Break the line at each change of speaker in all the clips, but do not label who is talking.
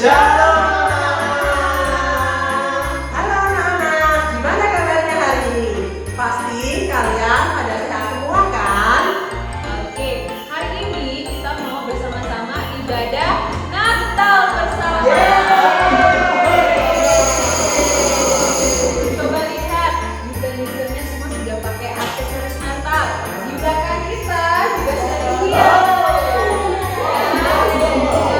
Shalom.
Halo anak-anak, gimana kabarnya hari ini? Pasti kalian pada sehat semua kan?
Oke, hari ini kita mau bersama-sama ibadah Natal bersama. Coba lihat, user-usernya semua sudah pakai aksesoris Natal. Di belakang kita juga sudah dihias.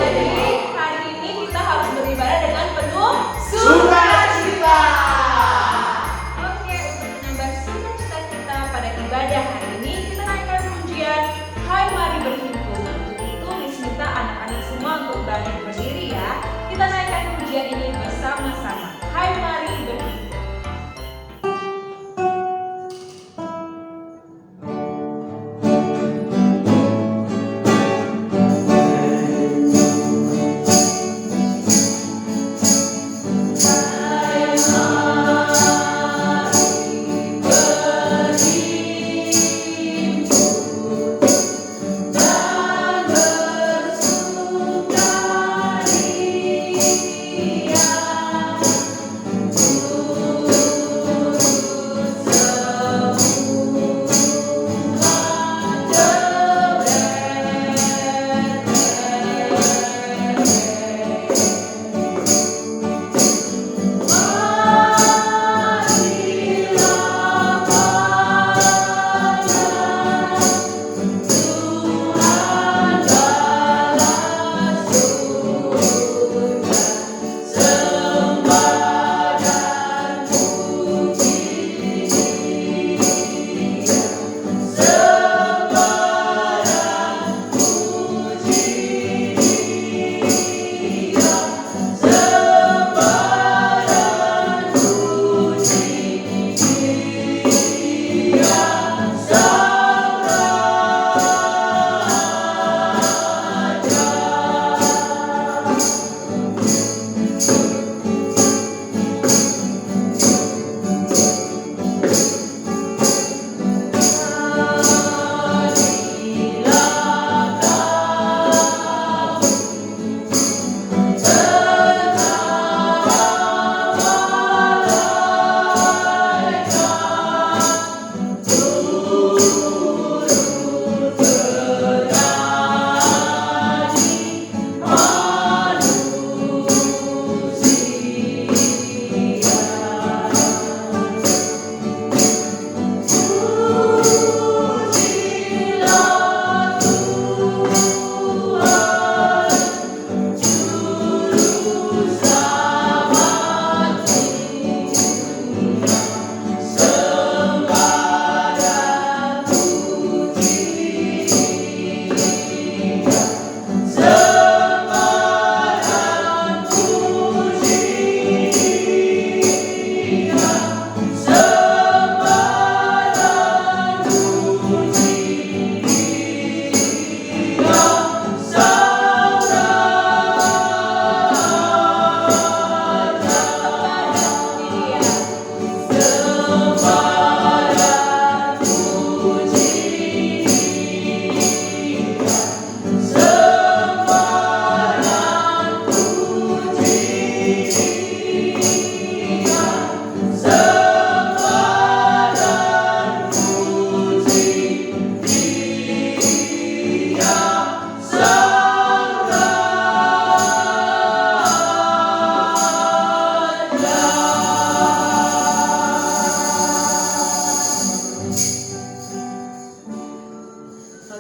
Jadi hari ini kita harus beribadah dengan penuh
Sukacita.
Oke, untuk menambah sukacita kita pada ibadah hari ini, kita naikkan pujian Hai Mari Berhimpun. Untuk itu, Miss minta anak-anak semua untuk bangkit berdiri ya. Kita naikkan pujian ini bersama-sama. Hai Mari Berhimpun.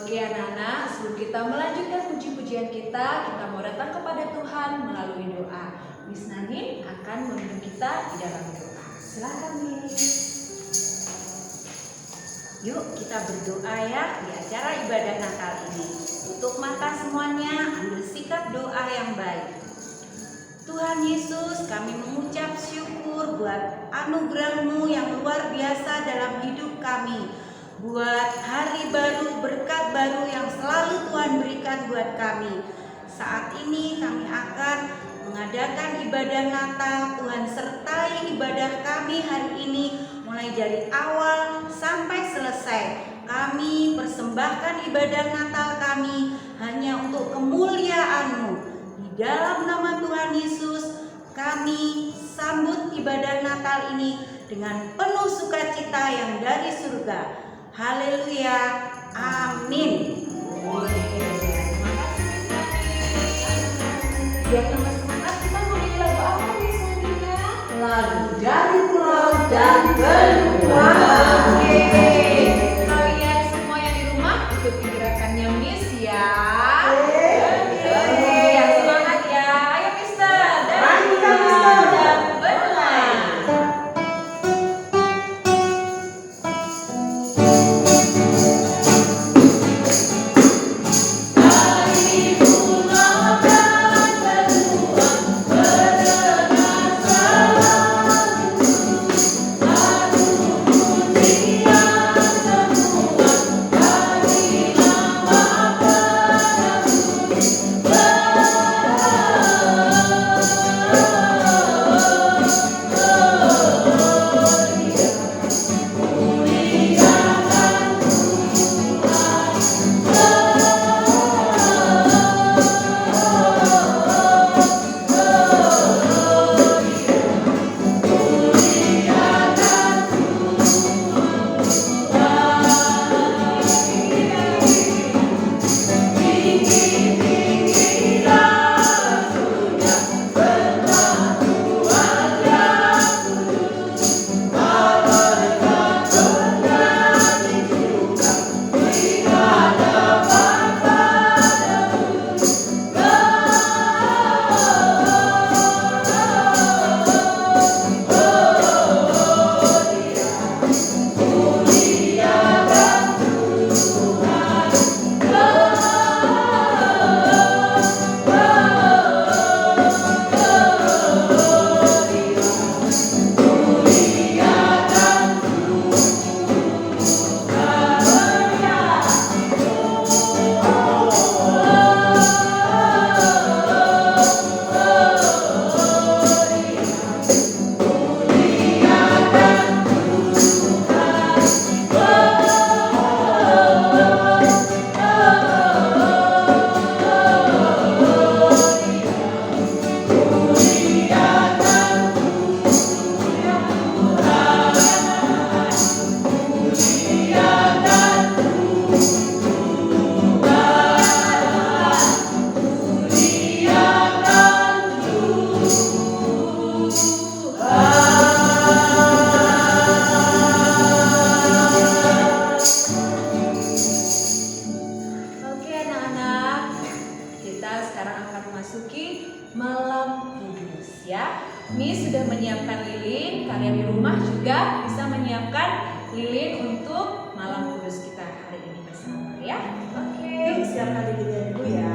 Oke anak-anak, sebelum kita melanjutkan puji-pujian kita mau datang kepada Tuhan melalui doa. Miss Nanin akan memimpin kita di dalam doa. Silakan Miss. Yuk kita berdoa ya di acara ibadah Natal ini. Tutup mata semuanya, ambil sikap doa yang baik. Tuhan Yesus, kami mengucap syukur buat anugerah-Mu yang luar biasa dalam hidup kami. Buat hari baru, berkat baru yang selalu Tuhan berikan buat kami. Saat ini kami akan mengadakan ibadah Natal. Tuhan sertai ibadah kami hari ini mulai dari awal sampai selesai. Kami persembahkan ibadah Natal kami hanya untuk kemuliaan-Mu. Di dalam nama Tuhan kami sambut ibadah Natal ini dengan penuh sukacita yang dari surga. Haleluya, amin.
Biar tambah semangat, kita mau nyanyi lagu apa nih selanjutnya?
Lagu dari pulau dan benua.
Oke, kalian semua yang di rumah ikuti gerakannya Miss ya. Oke, yang semangat ya. Ayo Mister, dari pulau dan benua. Malam Kudus ya. Miss sudah menyiapkan lilin, kalian di rumah juga bisa menyiapkan lilin untuk Malam Kudus kita hari ini bersama ya.
Oke, siapkan lilinnya dulu ya.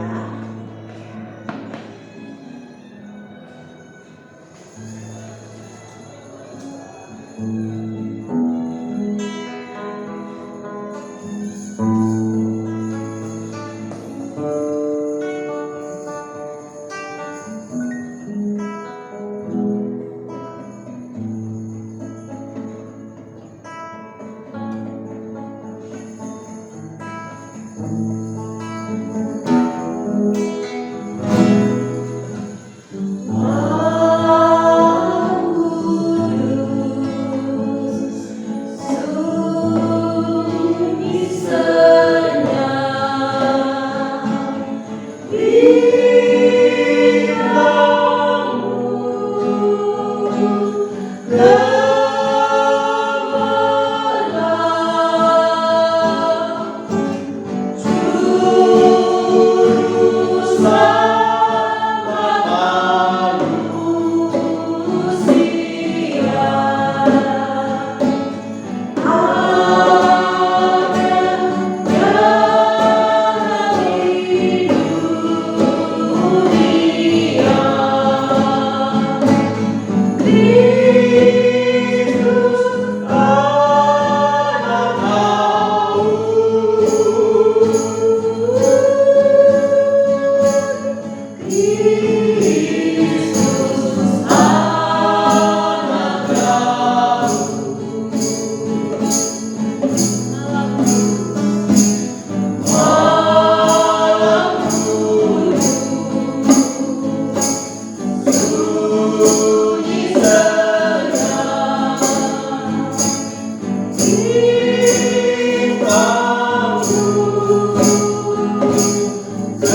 Ya,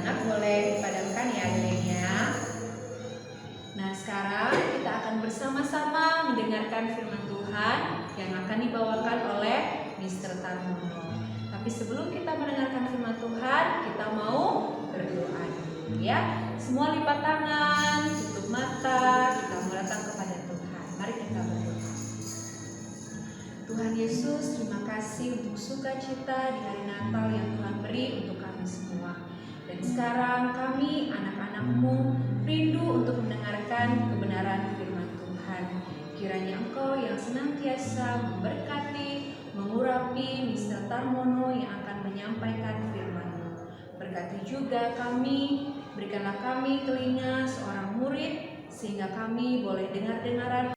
anak boleh dipadamkan ya lilinnya. Nah, sekarang kita akan bersama-sama mendengarkan firman Tuhan yang akan dibawakan oleh Mr. Tarmono. Tapi sebelum kita mendengarkan firman Tuhan, kita mau berdoa dulu ya. Semua lipat tangan, tutup mata, kita mau datang kepada Tuhan. Mari kita berdoa. Tuhan Yesus, terima kasih untuk sukacita di hari Natal yang Tuhan beri untuk kami semua. Dan sekarang kami anak-anak-Mu rindu untuk mendengarkan kebenaran firman Tuhan. Kiranya Engkau yang senantiasa memberkati, mengurapi Mr. Tarmono yang akan menyampaikan firman-Mu. Berkati juga kami, berikanlah kami telinga seorang murid sehingga kami boleh dengar-dengaran.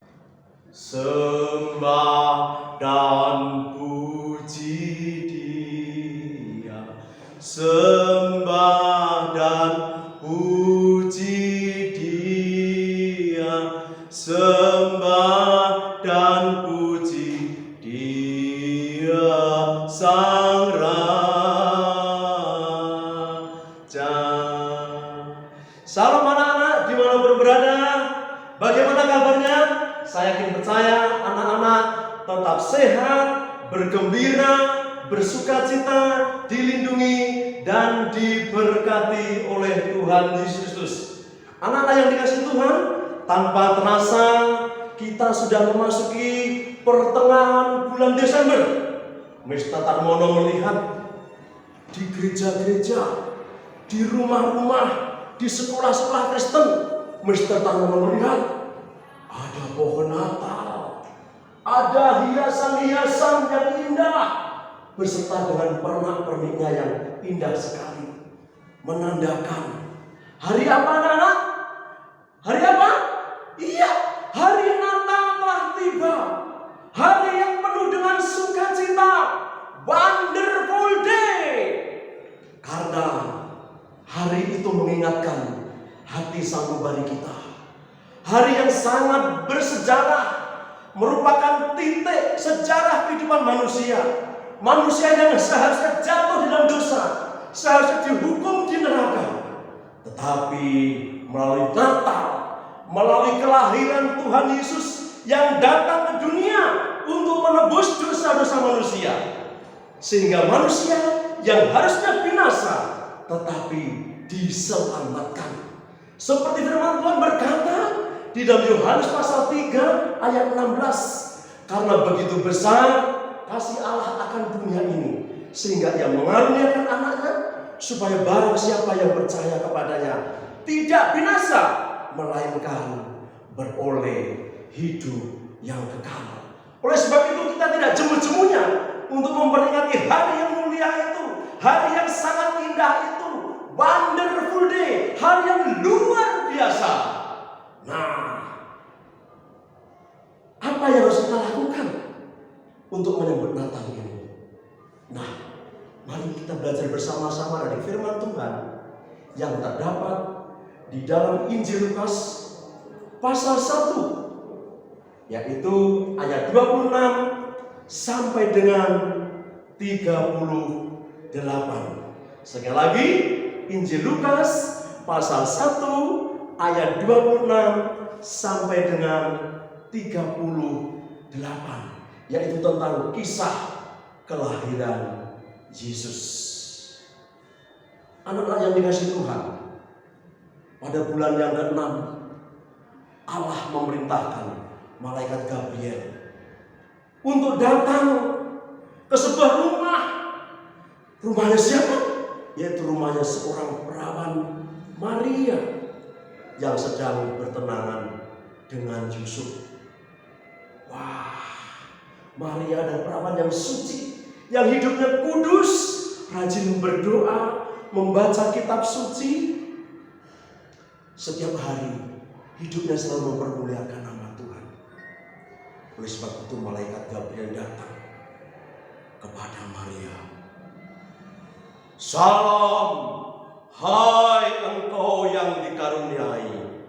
Sembah dan puji Dia, sembah dan puji Dia, sembah dan puji Dia, Sang Raja. Salam anak-anak dimanapun berada, bagaimana kabarnya? Saya yakin percaya anak-anak tetap sehat, bergembira, bersukacita, dilindungi dan diberkati oleh Tuhan Yesus Kristus. Anak-anak yang dikasihi Tuhan, tanpa terasa kita sudah memasuki pertengahan bulan Desember. Mr. Tarmono melihat di gereja-gereja, di rumah-rumah, di sekolah-sekolah Kristen, Mr. Tarmono melihat ada pohon Natal, ada hiasan-hiasan yang indah, beserta dengan pernak-perniknya yang indah sekali, menandakan hari apa anak-anak? Hari apa? Iya, hari Natal telah tiba, hari yang penuh dengan sukacita, wonderful day. Karena hari itu mengingatkan hati Sang Pemberi kita. Hari yang sangat bersejarah, merupakan titik sejarah kehidupan manusia. Manusia yang seharusnya jatuh di dalam dosa, seharusnya dihukum di neraka. Tetapi melalui Natal, melalui kelahiran Tuhan Yesus yang datang ke dunia untuk menebus dosa-dosa manusia, sehingga manusia yang harusnya binasa tetapi diselamatkan. Seperti firman Tuhan berkata di dalam Yohanes pasal 3 ayat 16, karena begitu besar kasih Allah akan dunia ini, sehingga Ia mengaruniakan anaknya, supaya barang siapa yang percaya kepadanya tidak binasa, melainkan beroleh hidup yang kekal. Oleh sebab itu kita tidak jemu-jemunya untuk memperingati hari yang mulia itu, hari yang sangat indah itu, wonderful day, hari yang luar biasa. Nah, apa yang harus kita lakukan untuk menyambut Natal ini? Nah, mari kita belajar bersama-sama dari firman Tuhan yang terdapat di dalam Injil Lukas pasal 1, yaitu ayat 26 sampai dengan 38. Sekali lagi, Injil Lukas pasal 1 ayat 26 sampai dengan 38, yaitu tentang kisah kelahiran Yesus. Anak-anak yang dikasihi Tuhan, pada bulan yang ke-6 Allah memerintahkan malaikat Gabriel untuk datang ke sebuah rumah. Rumahnya siapa? Yaitu rumahnya seorang perawan Maria yang sedang bertenangan dengan Yusuf. Wah, Maria adalah perawan yang suci, yang hidupnya kudus, rajin berdoa, membaca kitab suci. Setiap hari hidupnya selalu mempermuliakan nama Tuhan. Oleh sebab itu malaikat Gabriel datang kepada Maria. Salam, hai engkau yang dikaruniai,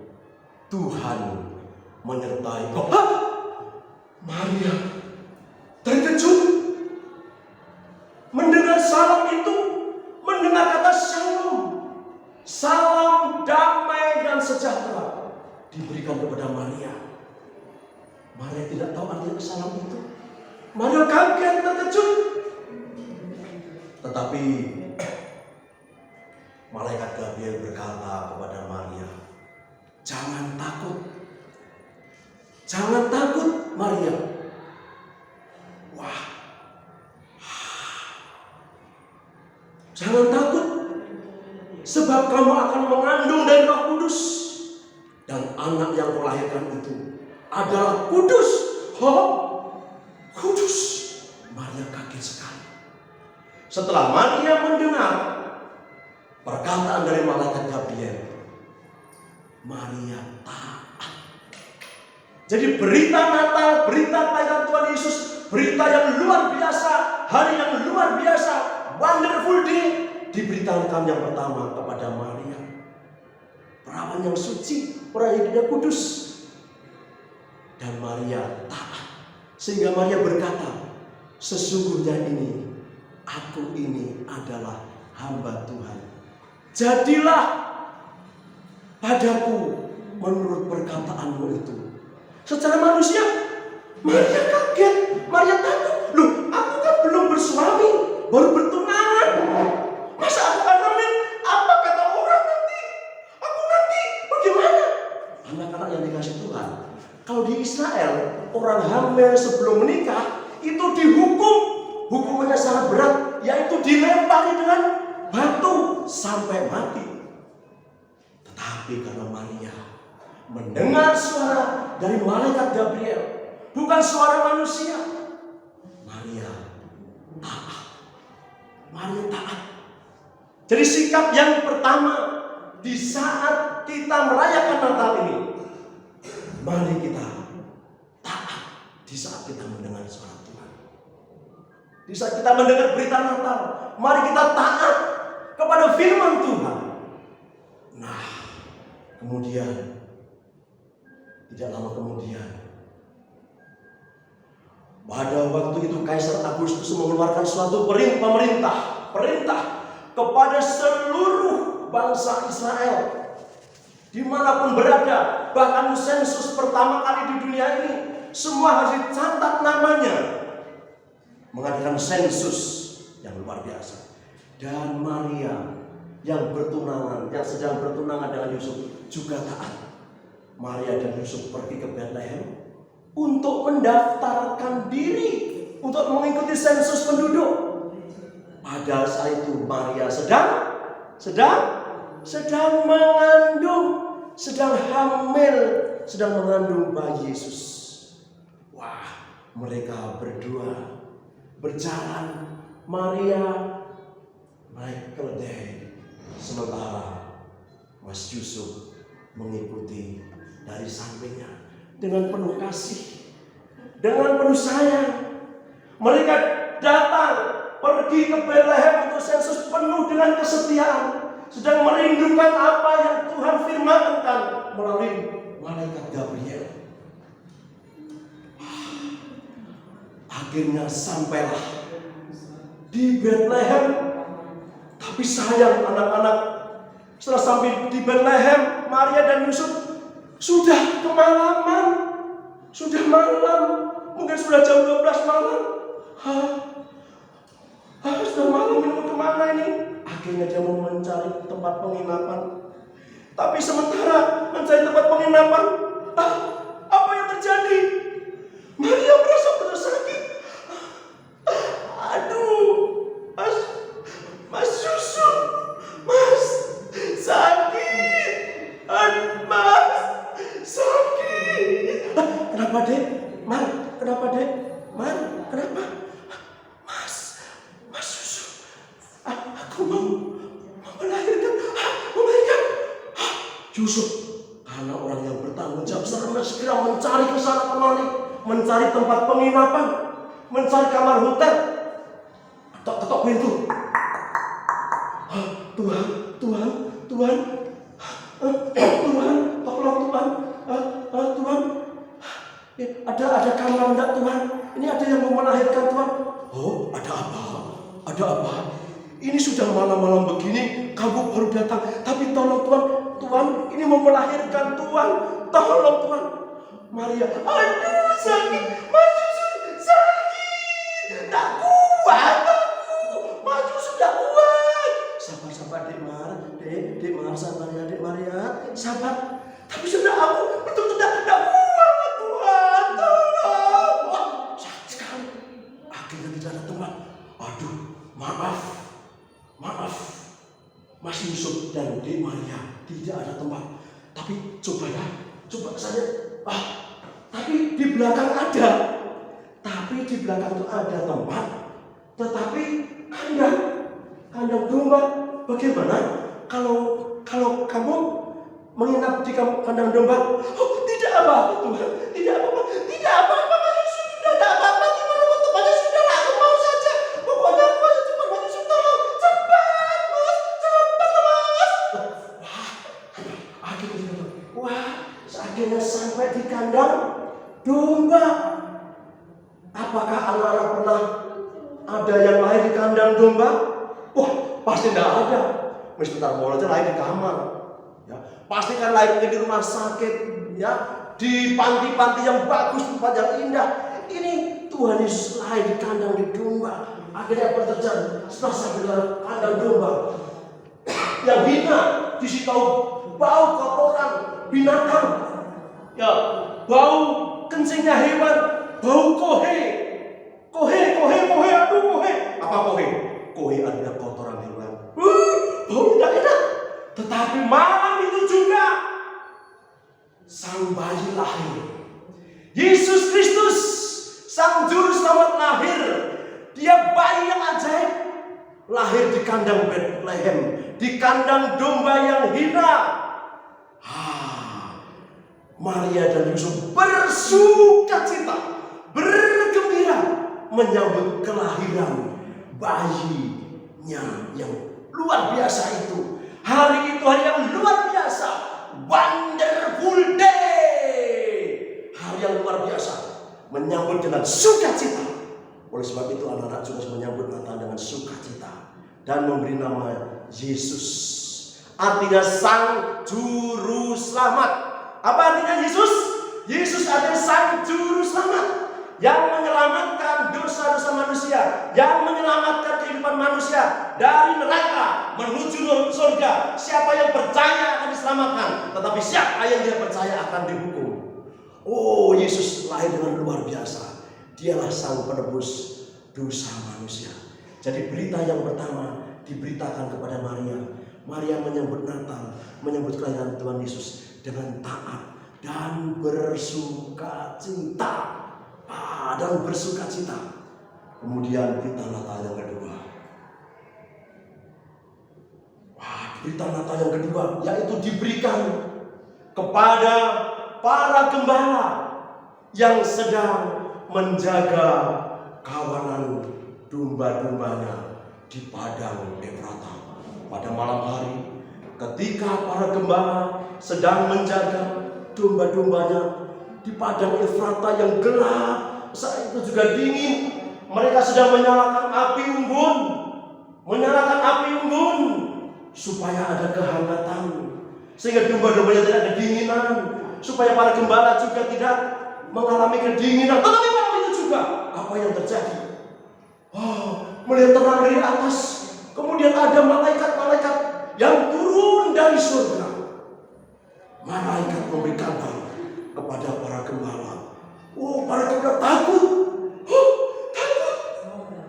Tuhan menyertai kau. Maria terkejut mendengar salam itu, mendengar kata shalom. Salam damai dan sejahtera diberikan kepada Maria. Maria tidak tahu arti salam itu. Maria kaget, terkejut. Tetapi malaikat Gabriel berkata kepada Maria, jangan takut. Jangan takut, Maria. Wah. Jangan takut. Sebab kamu akan mengandung dari Roh Kudus. Dan anak yang kau lahirkan itu adalah kudus. Oh, kudus. Maria kaget sekali. Setelah Maria mendengar perkataan dari malaikat Gabriel, Maria taat. Jadi berita Natal, berita kelahiran Tuhan Yesus, berita yang luar biasa, hari yang luar biasa, wonderful day, diberitakan yang pertama kepada Maria, perawan yang suci, orang hidupnya kudus. Dan Maria taat, sehingga Maria berkata, sesungguhnya aku ini adalah hamba Tuhan. Jadilah padaku menurut perkataanmu itu. Secara manusia, Maria kaget, Maria takut. Loh, aku kan belum bersuami, baru bertunangan. Masa aku kan hamil? Apa kata orang nanti? Aku nanti bagaimana? Anak-anak yang dikasih Tuhan, kalau di Israel, orang hamil sebelum menikah itu dihukum. Hukumannya sangat berat, yaitu dilempari dengan batu sampai mati. Tetapi karena Maria mendengar suara dari malaikat Gabriel, bukan suara manusia, Maria taat. Maria taat. Jadi sikap yang pertama di saat kita merayakan Natal ini, mari kita taat di saat kita mendengar suara Tuhan. Di saat kita mendengar berita Natal, mari kita taat kepada firman Tuhan. Nah, kemudian tidak lama kemudian, pada waktu itu Kaisar Agustus mengeluarkan suatu perintah kepada seluruh bangsa Israel dimanapun berada. Bahkan sensus pertama kali di dunia ini, semua harus dicatat namanya, mengadakan sensus yang luar biasa. Dan Maria yang bertunangan, yang sedang bertunangan dengan Yusuf juga taat. Maria dan Yusuf pergi ke Bethlehem untuk mendaftarkan diri untuk mengikuti sensus penduduk. Pada saat itu Maria sedang mengandung, sedang hamil, sedang mengandung bayi Yesus. Wah, mereka berdua berjalan, Maria naik keledai, sementara Mas Yusuf mengikuti dari sampingnya dengan penuh kasih, dengan penuh sayang. Mereka datang pergi ke Bethlehem untuk sensus penuh dengan kesetiaan, sedang merindukan apa yang Tuhan firmankan melalui malaikat Gabriel. Akhirnya sampailah di Bethlehem. Tapi sayang anak-anak, setelah sampai di Bethlehem, Maria dan Yusuf sudah kemalaman, sudah malam, mungkin sudah jam 12 malam. Sudah malam, ini mau kemana ini? Akhirnya dia mau mencari tempat penginapan. Tapi sementara mencari tempat penginapan, apa yang terjadi? Maria merasa betul sakit. Yusuf karena orang yang bertanggung jawab segera mencari kesana kemari, mencari tempat penginapan, mencari kamar hotel. Ketok pintu. Tuhan, Tuhan, Tuhan, Tuhan, tolong Tuhan, Tuhan. Ada kamar enggak Tuhan? Ini ada yang mau melahirkan Tuhan. Oh, ada apa? Ada apa? Ini sudah malam-malam begini, kamu baru datang. Tapi tolong Tuhan, Tuhan, ini mau melahirkan Tuhan. Tolong Tuhan. Maria, aduh sakit, Mas Yusuf sakit, tak kuat aku, Mas Yusuf tak kuat. Sabar Dek Mar, sabar ya Dek Maria, sabar. Tapi sudah aku betul-betul tak kuat Tuhan, tolong. Wah, sakit sekali. Akhirnya tidak ada tempat. Aduh, maaf, Mas Yusuf dan Dek Maria tidak ada tempat. Tapi coba saja. Tapi di belakang ada. Tapi di belakang itu ada tempat. Tetapi kandang domba. Bagaimana kalau kamu menginap di kandang domba? Oh, tidak apa-apa Tuhan. Tidak apa-apa Mas Yusuf. Sudah tidak apa-apa. Gimana mau tempatnya sudah lah. Aku mau saja. Pokoknya aku aja cepat Mas Yusuf tolong. Cepat Mas. Akhirnya sampai di kandang domba. Apakah anak-anak pernah ada yang lahir di kandang domba? Wah, pasti tidak ada. Sebentar mau aja lahir di kamar. Ya, pasti kan lahirnya di rumah sakit, ya, di panti-panti yang bagus, tempat yang indah. Ini Tuhan Yesus lahir di kandang di domba. Akhirnya apa terjadi? Setelah sampai dalam kandang domba, yang hina di situ bau kotoran binatang, ya, bau kencingnya hewan, bau kohe. Apa kohe? Kohe adalah kotoran hewan. Bau tidak enak. Tetapi malam itu juga sang bayi lahir. Yesus Kristus, sang juru selamat lahir. Dia bayi yang ajaib. Lahir di kandang Bethlehem, di kandang domba yang hina. Maria dan Yusuf bersukacita, bergembira menyambut kelahiran bayinya yang luar biasa itu. Hari itu hari yang luar biasa, wonderful day, hari yang luar biasa, menyambut dengan sukacita. Oleh sebab itu anak-anak juga menyambut Natal dengan sukacita dan memberi nama Yesus. Artinya sang juru selamat. Apa artinya Yesus? Yesus adalah sang juru selamat yang menyelamatkan dosa-dosa manusia, yang menyelamatkan kehidupan manusia dari neraka menuju surga. Siapa yang percaya akan diselamatkan, tetapi siapa yang tidak percaya akan dihukum. Oh, Yesus lahir dengan luar biasa. Dialah sang penebus dosa manusia. Jadi berita yang pertama diberitakan kepada Maria. Maria menyambut Natal, menyambut kelahiran Tuhan Yesus dengan taat dan bersukacita. Dan bersukacita. Kemudian berita Natal yang kedua. Berita Natal yang kedua yaitu diberikan kepada para gembala yang sedang menjaga kawanan domba-dombanya di padang Efrata. Pada malam hari, ketika para gembala sedang menjaga domba-dombanya di padang Efrata yang gelap, saat itu juga dingin, mereka sedang menyalakan api unggun, supaya ada kehangatan, sehingga domba-dombanya tidak kedinginan, supaya para gembala juga tidak mengalami kedinginan. Tetapi malam itu juga apa yang terjadi? Melihat terang dari atas, kemudian ada malaikat-malaikat yang turun dari surga. Malaikat memberi kabar kepada para gembala. Para gembala takut.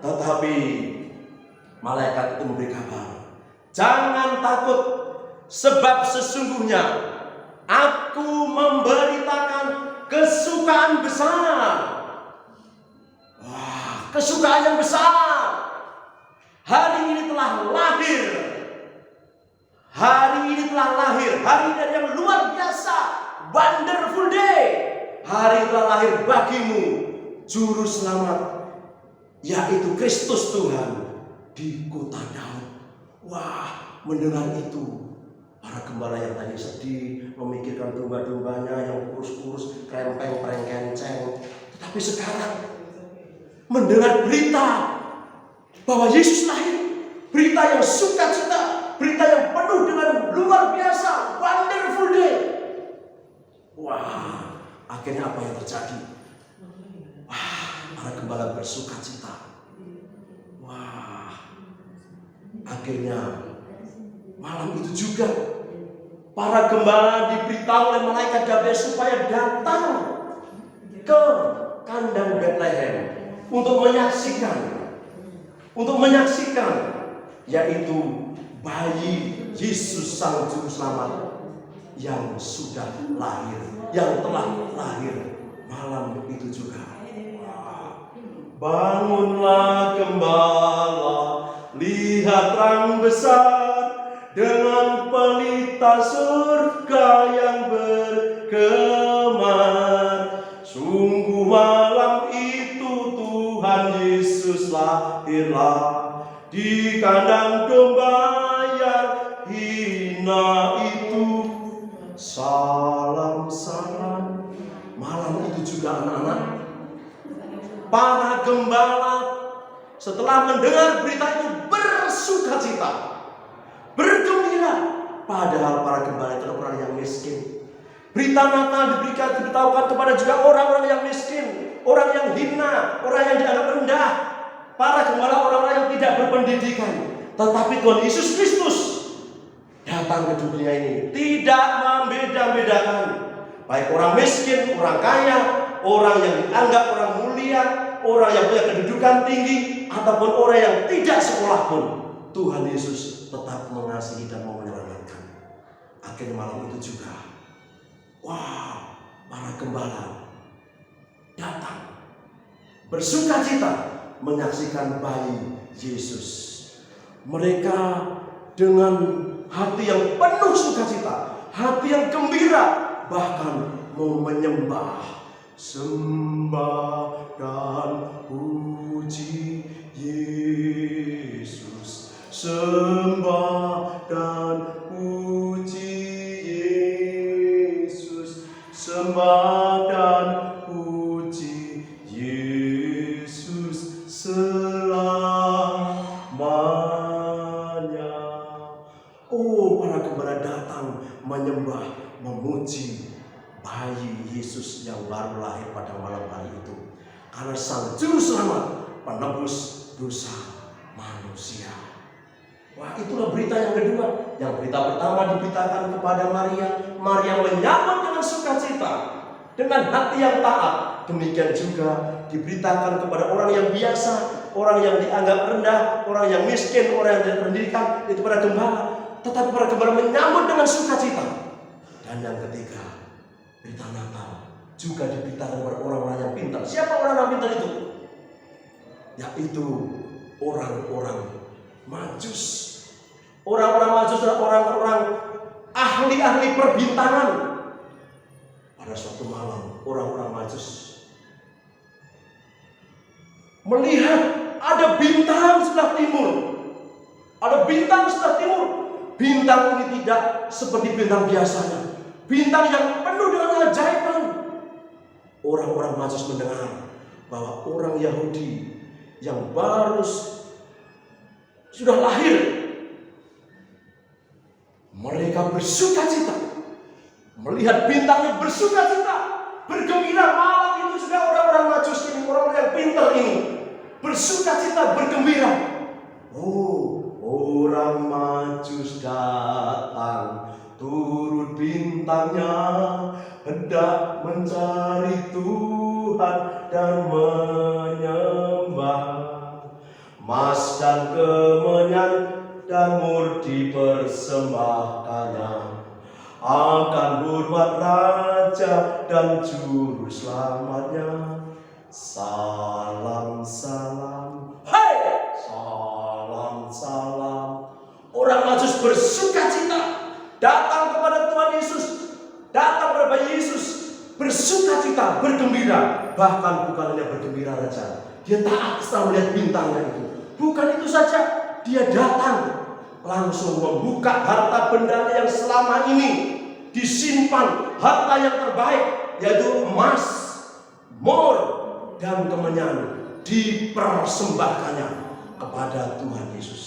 Tetapi malaikat itu memberi kabar, jangan takut, sebab sesungguhnya aku memberitakan kesukaan besar. Kesukaan yang besar. Hari ini telah lahir Hari ini telah lahir, hari ini yang luar biasa, wonderful day. Hari telah lahir bagimu Juru Selamat, yaitu Kristus Tuhan di kota Daud. Wah, mendengar itu, para gembala yang tadi sedih, memikirkan domba-dombanya yang kurus-kurus, krempeng-preng kenceng. Tetapi sekarang mendengar berita bahwa Yesus lahir, berita yang sukacita, berita yang penuh dengan luar biasa, wonderful day. Wah, akhirnya apa yang terjadi? Wah, para gembala bersukacita. Wah, akhirnya malam itu juga para gembala diberitahu oleh malaikat Gabriel supaya datang ke kandang Bethlehem untuk menyaksikan yaitu bayi Yesus Sang Juru Selamat yang sudah lahir, yang telah lahir malam itu juga. Bangunlah gembala, lihat terang besar, dengan pelita surga yang bergema. Sungguh malam itu Tuhan Yesus lahirlah di kandang domba yang hina itu. Salam salam. Malam itu juga anak-anak, para gembala setelah mendengar berita itu bersukacita, bergembira. Padahal para gembala itu orang yang miskin. Berita Natal diberitahukan kepada juga orang-orang yang miskin, orang yang hina, orang yang dianggap rendah. Para gembala orang-orang yang tidak berpendidikan. Tetapi Tuhan Yesus Kristus datang ke dunia ini tidak membeda-bedakan, baik orang miskin, orang kaya, orang yang dianggap orang mulia, orang yang punya kedudukan tinggi, ataupun orang yang tidak sekolah pun. Tuhan Yesus tetap mengasihi dan mau menyelamatkan. Akhirnya malam itu juga, wah, para gembala datang bersukacita menyaksikan bayi Yesus. Mereka dengan hati yang penuh sukacita, hati yang gembira, bahkan mau menyembah, sembah dan puji Yesus, sembah dan puji Yesus, sembah dan puji Yesus selamanya. Oh, para gembala datang menyembah, memuji bayi Yesus yang baru lahir pada malam hari itu, karena Sang Juru Selamat, penebus dosa manusia. Wah, itulah berita yang kedua. Yang berita pertama diberitakan kepada Maria. Maria menyambut dengan sukacita, dengan hati yang taat. Demikian juga diberitakan kepada orang yang biasa, orang yang dianggap rendah, orang yang miskin, orang yang tidak berpendidikan, itu para gembala. Tetapi para gembala menyambut dengan sukacita. Dan yang ketiga, berita Natal juga diberitakan kepada orang-orang yang pintar. Siapa orang yang pintar itu? Yaitu orang-orang Majus. Orang-orang Majus adalah orang-orang ahli-ahli perbintangan. Pada suatu malam, orang-orang Majus melihat ada bintang sebelah timur. Ada bintang sebelah timur. Bintang ini tidak seperti bintang biasanya. Bintang yang penuh dengan keajaiban. Orang-orang Majus mendengar bahwa orang Yahudi yang baru sudah lahir, mereka bersukacita melihat bintangnya, bersukacita, bergembira. Malam itu juga orang-orang Majus ini, orang-orang yang pintar ini, bersukacita, bergembira. Oh, orang Majus datang, turut bintangnya, hendak mencari Tuhan dan menyembah. Emas dan kemenyan dan mur dipersembahkannya, akan hormat Raja dan Juru Selamatnya. Salam salam, hei, salam salam. Orang Majus bersukacita, datang kepada Tuhan Yesus, datang kepada bayi Yesus, bersukacita, bergembira. Bahkan bukan hanya bergembira saja, dia taat setelah melihat bintangnya itu. Bukan itu saja, dia datang langsung membuka harta bendanya yang selama ini disimpan, harta yang terbaik, yaitu emas, mur, dan kemenyan, dipersembahkannya kepada Tuhan Yesus.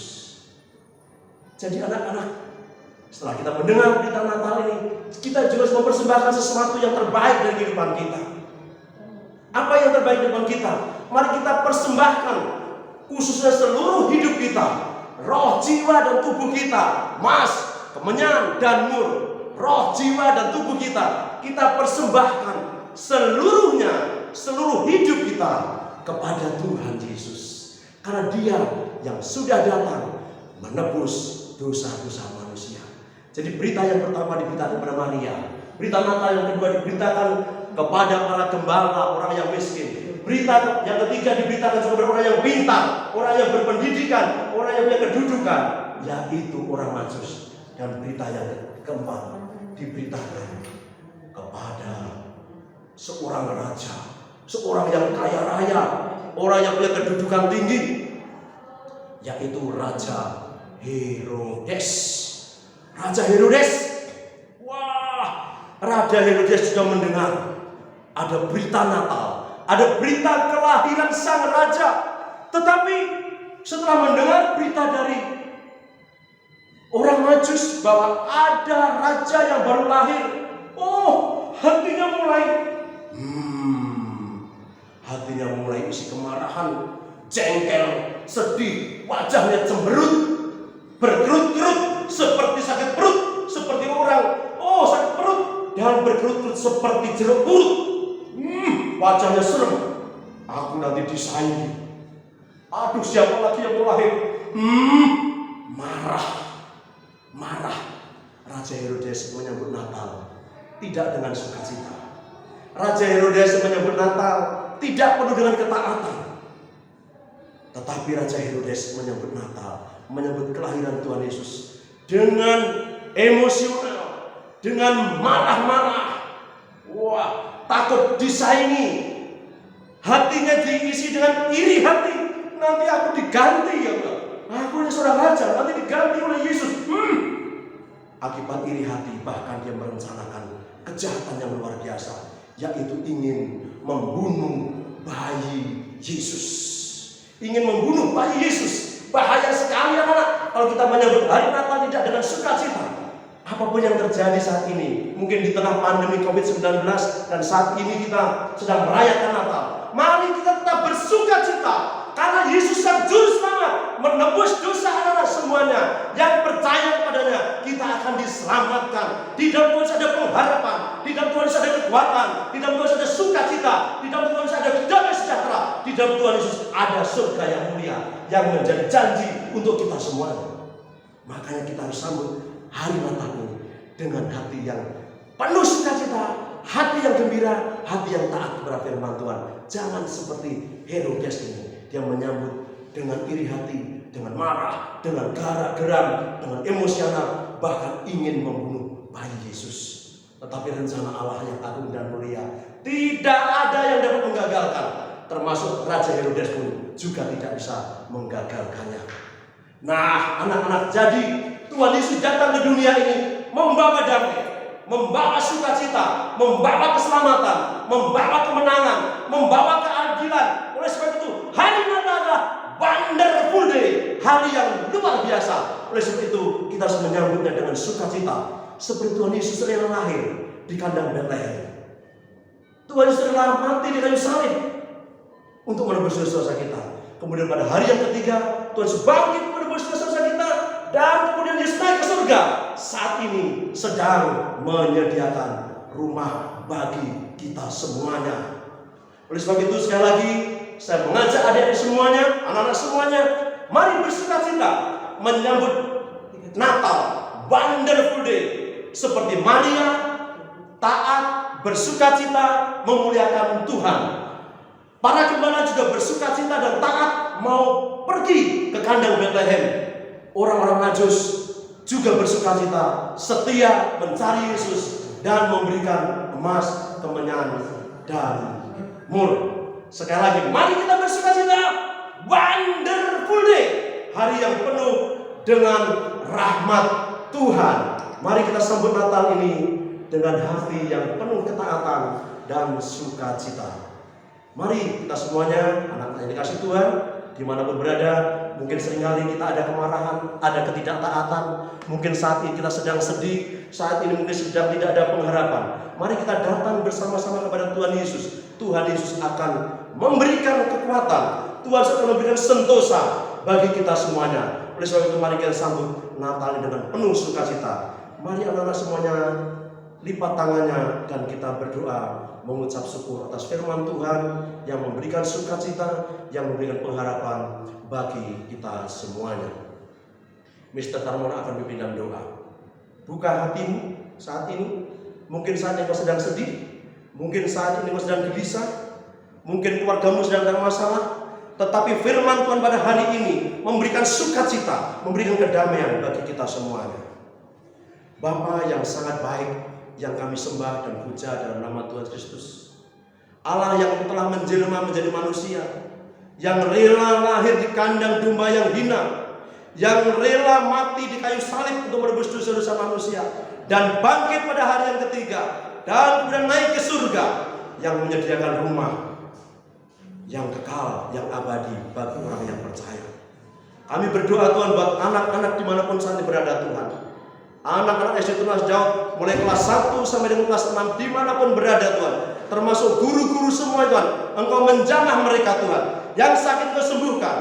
Jadi anak-anak, setelah kita mendengar berita Natal ini, kita juga harus mempersembahkan sesuatu yang terbaik dari kehidupan kita. Apa yang terbaik di depan kita? Mari kita persembahkan, khususnya seluruh hidup kita, roh, jiwa, dan tubuh kita, emas, kemenyan, dan mur. Roh, jiwa, dan tubuh kita persembahkan seluruhnya, seluruh hidup kita kepada Tuhan Yesus. Karena Dia yang sudah datang menebus dosa-dosa manusia. Jadi berita yang pertama diberitakan kepada Maria, berita Natal yang kedua diberitakan kepada para gembala, orang yang miskin. Berita yang ketiga diberitakan kepada orang yang pintar, orang yang berpendidikan, orang yang punya kedudukan, yaitu orang Majus. Dan berita yang keempat diberitakan kepada seorang raja, seorang yang kaya raya, orang yang punya kedudukan tinggi, yaitu Raja Herodes. Raja Herodes, wah, Raja Herodes sudah mendengar ada berita Natal, ada berita kelahiran sang raja. Tetapi setelah mendengar berita dari orang Majus bahwa ada raja yang baru lahir, hatinya mulai isi kemarahan, jengkel, sedih, wajahnya cemberut, berkerut-kerut seperti sakit perut, seperti orang sakit perut, dan berkerut-kerut seperti jeruk purut. Wajahnya serem. Aku nanti disaingi. Aduh, siapa lagi yang mau lahir? Marah. Raja Herodes menyambut Natal tidak dengan sukacita. Raja Herodes menyambut Natal tidak penuh dengan ketaatan. Tetapi Raja Herodes menyambut Natal, menyambut kelahiran Tuhan Yesus dengan emosional, dengan marah-marah. Wah, takut disaingi. Hatinya diisi dengan iri hati. Nanti aku diganti ya Allah. Aku ini seorang raja, nanti diganti oleh Yesus. Akibat iri hati, bahkan dia merencanakan kejahatan yang luar biasa, yaitu ingin membunuh bayi Yesus. Ingin membunuh bayi Yesus. Bahaya sekali anak-anak kalau kita menyambut hari Natal tidak dengan sukacita. Apapun yang terjadi saat ini, mungkin di tengah pandemi COVID-19 dan saat ini kita sedang merayakan Natal, mari kita tetap bersukacita karena Yesus sang juru selamat menebus dosa anak-anak semuanya. Yang percaya kepadanya, kita akan diselamatkan. Di dalam Tuhan ada pengharapan, di dalam Tuhan ada kekuatan, di dalam Tuhan ada sukacita, di dalam Tuhan ada damai sejahtera, di dalam Tuhan Yesus ada surga yang mulia yang menjadi janji untuk kita semuanya. Makanya kita harus sambut hari Natal ini dengan hati yang penuh sukacita, hati yang gembira, hati yang taat kepada firman Tuhan. Jangan seperti Herodes ini, dia menyambut dengan iri hati, dengan marah, dengan garak-geram, dengan emosional, bahkan ingin membunuh bayi Yesus. Tetapi rencana Allah yang agung dan mulia tidak ada yang dapat menggagalkan, termasuk Raja Herodes pun juga tidak bisa menggagalkannya. Nah, anak-anak, jadi Tuhan Yesus datang ke dunia ini membawa damai, membawa sukacita, membawa keselamatan, membawa kemenangan, membawa keadilan. Oleh sebab itu, hari Natal adalah wonderful day, hari yang luar biasa. Oleh sebab itu, kita harus menyambutnya dengan sukacita, seperti Tuhan Yesus yang lahir di kandang Betlehem. Tuhan Yesus telah mati di kayu salib untuk menebus dosa kita. Kemudian pada hari yang ketiga, Tuhan Yesus bangkit menebus dosa kita, dan kemudian Yesus naik ke surga. Saat ini sedang menyediakan rumah bagi kita semuanya. Oleh sebab itu, sekali lagi saya mengajak adik-adik semuanya, anak-anak semuanya, mari bersukacita menyambut Natal, wonderful day, seperti Maria, taat, bersukacita, memuliakan Tuhan. Para gembala juga bersukacita dan taat mau pergi ke kandang Betlehem. Orang-orang Majus juga bersukacita, setia mencari Yesus dan memberikan emas kemenyan dari mur. Sekali lagi, mari kita bersukacita. Wonderful day, hari yang penuh dengan rahmat Tuhan. Mari kita sambut Natal ini dengan hati yang penuh ketaatan dan sukacita. Mari kita semuanya, anak-anak yang dikasih Tuhan, dimanapun berada, mungkin seringkali kita ada kemarahan, ada ketidaktaatan, mungkin saat ini kita sedang sedih, saat ini mungkin sedang tidak ada pengharapan. Mari kita datang bersama-sama kepada Tuhan Yesus. Tuhan Yesus akan memberikan kekuatan, Tuhan akan memberikan sentosa bagi kita semuanya. Oleh sebab itu mari kita sambut Natal dengan penuh sukacita. Mari anak-anak semuanya lipat tangannya dan kita berdoa mengucap syukur atas firman Tuhan yang memberikan sukacita, yang memberikan pengharapan bagi kita semuanya. Mr. Tarmona akan memimpin dalam doa. Buka hatimu saat ini. Mungkin saat ini kau sedang sedih, mungkin saat ini kau sedang gelisah, mungkin keluargamu sedang dalam masalah. Tetapi firman Tuhan pada hari ini memberikan sukacita, memberikan kedamaian bagi kita semuanya. Bapa yang sangat baik, yang kami sembah dan puja dalam nama Tuhan Kristus, Allah yang telah menjelma menjadi manusia, yang rela lahir di kandang domba yang hina, yang rela mati di kayu salib untuk menebus dosa-dosa manusia, dan bangkit pada hari yang ketiga, dan kemudian naik ke surga, yang menyediakan rumah yang kekal, yang abadi bagi orang yang percaya. Kami berdoa Tuhan buat anak-anak dimanapun saat ini berada Tuhan. Anak-anak SD Tunas Daud mulai kelas 1 sampai dengan kelas 6 dimanapun berada Tuhan, termasuk guru-guru semua Tuhan, Engkau menjamah mereka Tuhan. Yang sakit Kau sembuhkan,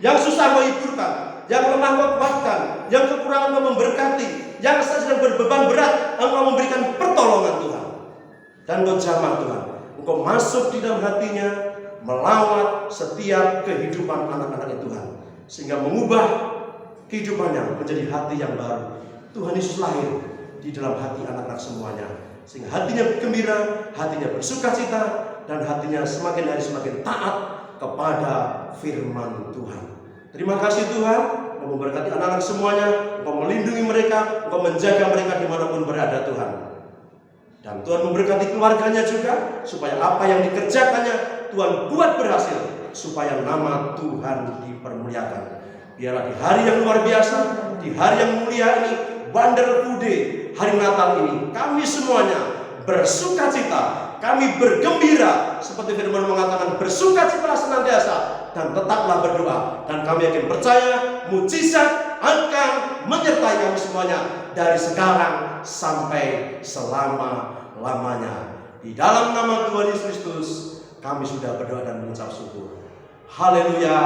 yang susah Kau hiburkan, yang lemah Kau kuatkan, yang kekurangan Kau memberkati, yang sedang berbeban berat Engkau memberikan pertolongan Tuhan. Dan Kau jamah Tuhan, Engkau masuk di dalam hatinya, melawat setiap kehidupan anak-anak Tuhan, sehingga mengubah kehidupannya menjadi hati yang baru. Tuhan Yesus lahir di dalam hati anak-anak semuanya, sehingga hatinya gembira, hatinya bersukacita, dan hatinya semakin hari semakin taat kepada firman Tuhan. Terima kasih Tuhan, Engkau memberkati anak-anak semuanya, Engkau melindungi mereka, Engkau menjaga mereka dimanapun berada Tuhan. Dan Tuhan memberkati keluarganya juga, supaya apa yang dikerjakannya Tuhan buat berhasil, supaya nama Tuhan dipermuliakan. Biarlah di hari yang luar biasa, di hari yang mulia ini, Wonderful Day, hari Natal ini, kami semuanya bersukacita, kami bergembira, seperti firman mengatakan, bersukacita senantiasa dan tetaplah berdoa. Dan kami yakin percaya mujizat akan menyertai kami semuanya dari sekarang sampai selama-lamanya. Di dalam nama Tuhan Yesus Kristus kami sudah berdoa dan mengucap syukur. Haleluya.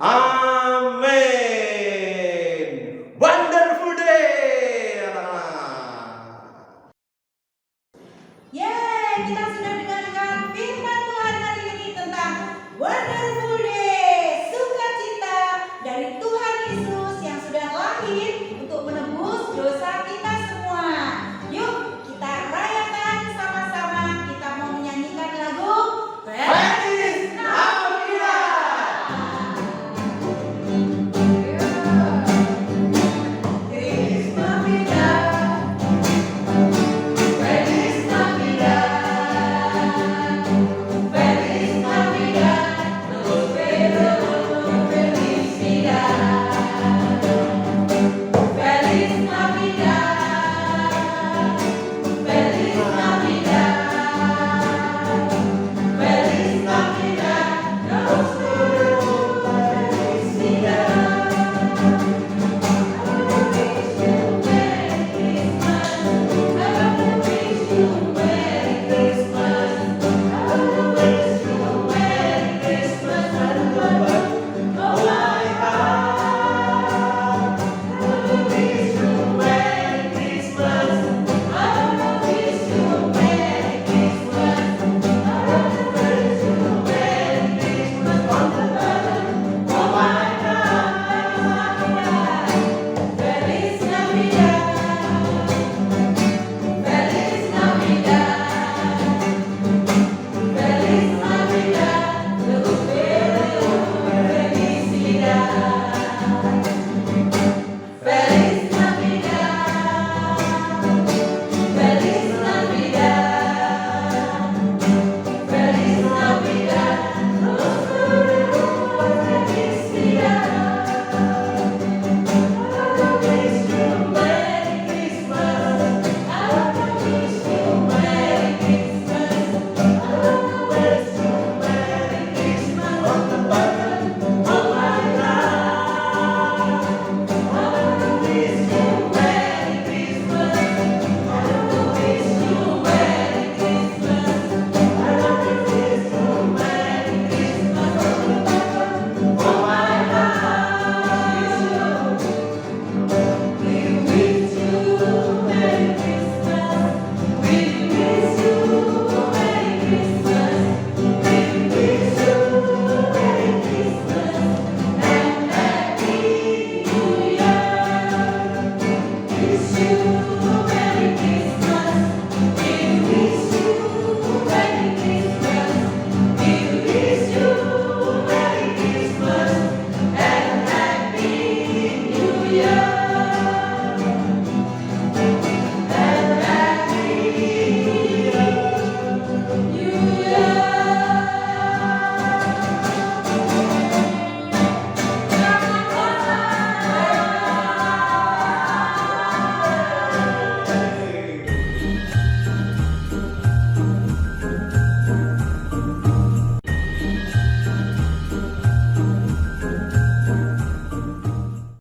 Amin.